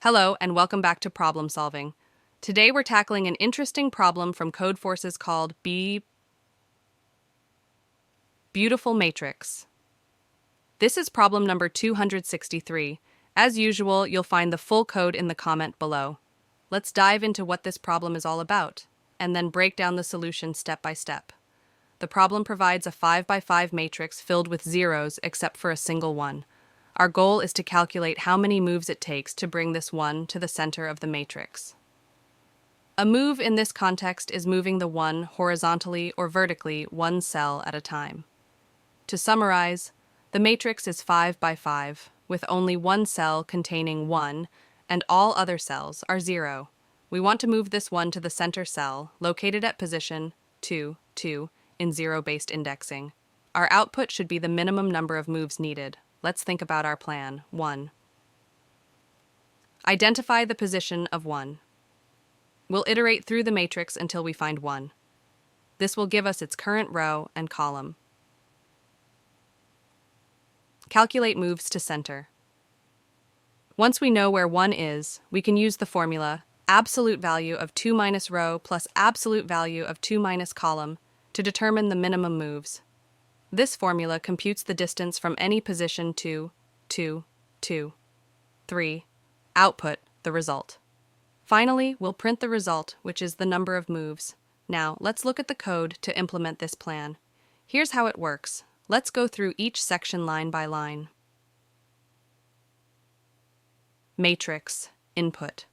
Hello, and welcome back to Problem Solving. Today we're tackling an interesting problem from Code Forces called Beautiful Matrix. This is problem number 263. As usual, you'll find the full code in the comment below. Let's dive into what this problem is all about, and then break down the solution step by step. The problem provides a 5x5 matrix filled with zeros except for a single one. Our goal is to calculate how many moves it takes to bring this one to the center of the matrix. A move in this context is moving the one horizontally or vertically one cell at a time. To summarize, the matrix is 5x5, with only one cell containing 1, and all other cells are 0. We want to move this one to the center cell, located at position 2, 2, in zero-based indexing. Our output should be the minimum number of moves needed. Let's think about our plan. 1. Identify the position of 1. We'll iterate through the matrix until we find 1. This will give us its current row and column. Calculate moves to center. Once we know where 1 is, we can use the formula absolute value of 2 minus row plus absolute value of 2 minus column to determine the minimum moves. This formula computes the distance from any position to 2, 2, 3, output the result. Finally, we'll print the result, which is the number of moves. Now, let's look at the code to implement this plan. Here's how it works. Let's go through each section line by line. Matrix input.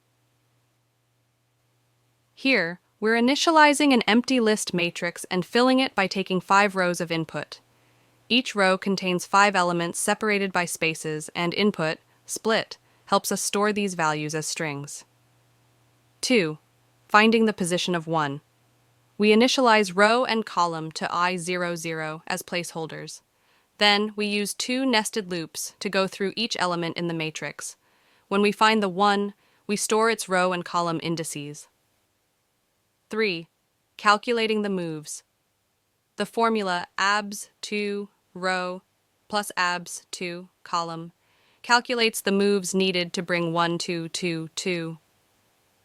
Here, we're initializing an empty list matrix and filling it by taking 5 rows of input. Each row contains 5 elements separated by spaces, and input, split, helps us store these values as strings. 2. Finding the position of 1. We initialize row and column to I00 as placeholders. Then, we use 2 nested loops to go through each element in the matrix. When we find the 1, we store its row and column indices. 3. Calculating the moves. The formula abs2 row plus abs2 column calculates the moves needed to bring 1, 2, 2, 2.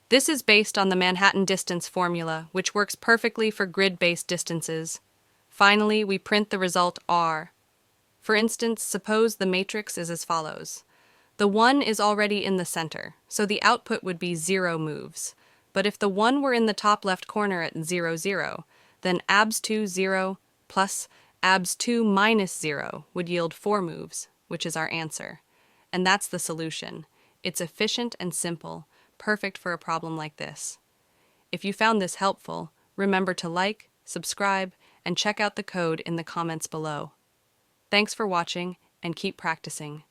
This is based on the Manhattan distance formula, which works perfectly for grid-based distances. Finally, we print the result R. For instance, suppose the matrix is as follows. The 1 is already in the center, so the output would be 0 moves. But if the 1 were in the top left corner at 0, 0, then abs2 0 plus abs2 minus 0 would yield 4 moves, which is our answer. And that's the solution. It's efficient and simple, perfect for a problem like this. If you found this helpful, remember to like, subscribe, and check out the code in the comments below. Thanks for watching, and keep practicing.